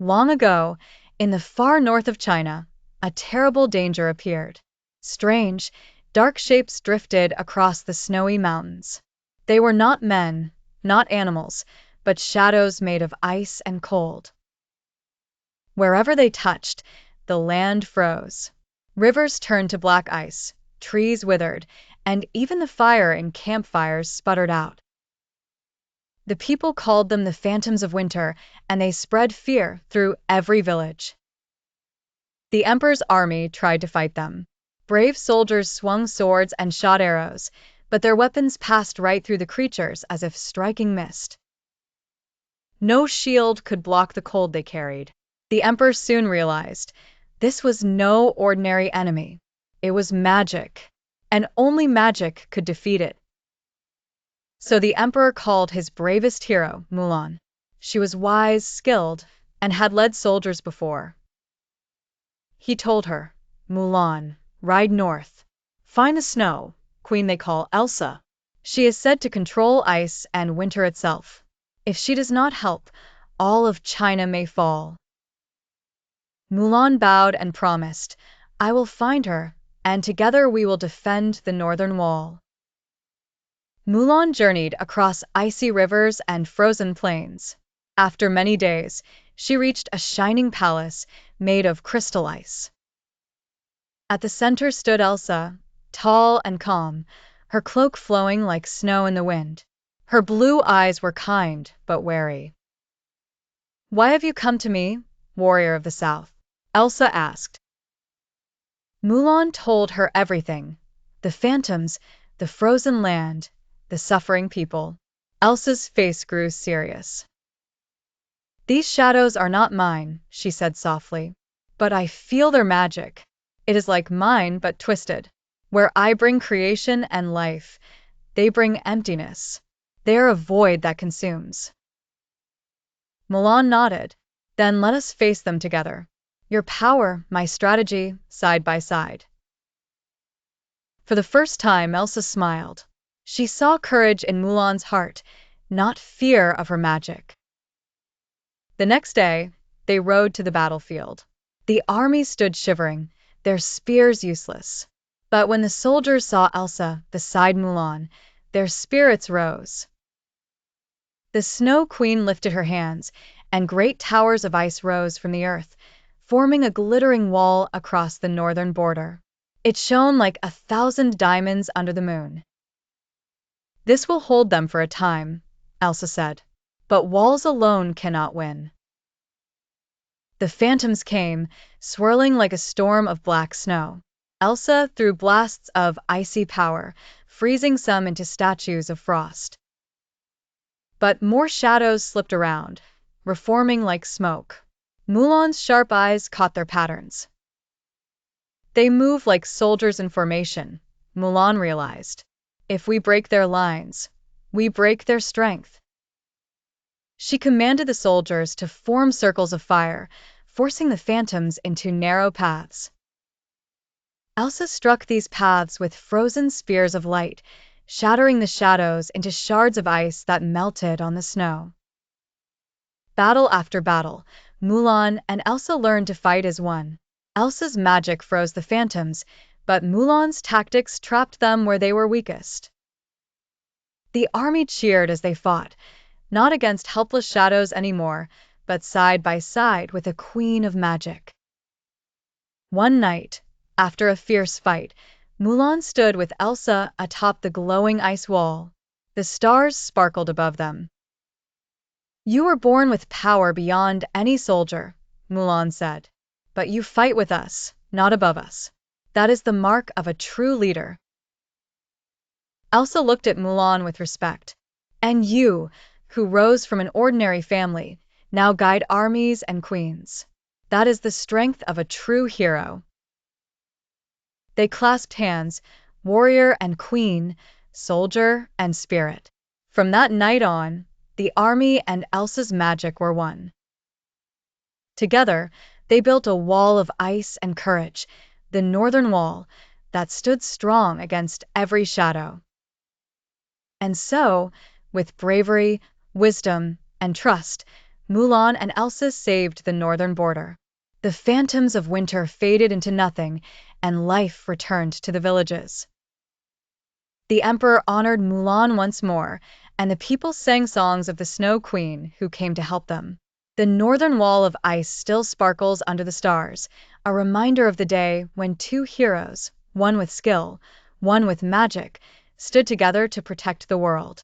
Long ago, in the far north of China, a terrible danger appeared. Strange, dark shapes drifted across the snowy mountains. They were not men, not animals, but shadows made of ice and cold. Wherever they touched, the land froze. Rivers turned to black ice, trees withered, and even the fire in campfires sputtered out. The people called them the phantoms of winter, and they spread fear through every village. The emperor's army tried to fight them. Brave soldiers swung swords and shot arrows, but their weapons passed right through the creatures as if striking mist. No shield could block the cold they carried. The emperor soon realized this was no ordinary enemy. It was magic, and only magic could defeat it. So the emperor called his bravest hero, Mulan. She was wise, skilled, and had led soldiers before. He told her, "Mulan, ride north. Find the snow queen they call Elsa. She is said to control ice and winter itself. If she does not help, all of China may fall." Mulan bowed and promised, "I will find her, and together we will defend the northern wall." Mulan journeyed across icy rivers and frozen plains. After many days, she reached a shining palace made of crystal ice. At the center stood Elsa, tall and calm, her cloak flowing like snow in the wind. Her blue eyes were kind but wary. "Why have you come to me, warrior of the South?" Elsa asked. Mulan told her everything: the phantoms, the frozen land, the suffering people. Elsa's face grew serious. "These shadows are not mine," she said softly, "but I feel their magic. It is like mine but twisted. Where I bring creation and life, they bring emptiness. They are a void that consumes." Mulan nodded. "Then let us face them together. Your power, my strategy, side by side." For the first time, Elsa smiled. She saw courage in Mulan's heart, not fear of her magic. The next day, they rode to the battlefield. The army stood shivering, their spears useless. But when the soldiers saw Elsa beside Mulan, their spirits rose. The Snow Queen lifted her hands, and great towers of ice rose from the earth, forming a glittering wall across the northern border. It shone like 1,000 diamonds under the moon. "This will hold them for a time," Elsa said, "but walls alone cannot win." The phantoms came, swirling like a storm of black snow. Elsa threw blasts of icy power, freezing some into statues of frost. But more shadows slipped around, reforming like smoke. Mulan's sharp eyes caught their patterns. They move like soldiers in formation, Mulan realized. If we break their lines, we break their strength. She commanded the soldiers to form circles of fire, forcing the phantoms into narrow paths. Elsa struck these paths with frozen spears of light, shattering the shadows into shards of ice that melted on the snow. Battle after battle, Mulan and Elsa learned to fight as one. Elsa's magic froze the phantoms, but Mulan's tactics trapped them where they were weakest. The army cheered as they fought, not against helpless shadows anymore, but side by side with a queen of magic. One night, after a fierce fight, Mulan stood with Elsa atop the glowing ice wall. The stars sparkled above them. "You were born with power beyond any soldier," Mulan said. "But you fight with us, not above us. That is the mark of a true leader." Elsa looked at Mulan with respect. "And you, who rose from an ordinary family, now guide armies and queens. That is the strength of a true hero." They clasped hands, warrior and queen, soldier and spirit. From that night on, the army and Elsa's magic were one. Together, they built a wall of ice and courage, the Northern Wall, that stood strong against every shadow. And so, with bravery, wisdom, and trust, Mulan and Elsa saved the northern border. The phantoms of winter faded into nothing, and life returned to the villages. The emperor honored Mulan once more, and the people sang songs of the Snow Queen who came to help them. The northern wall of ice still sparkles under the stars, a reminder of the day when two heroes, one with skill, one with magic, stood together to protect the world.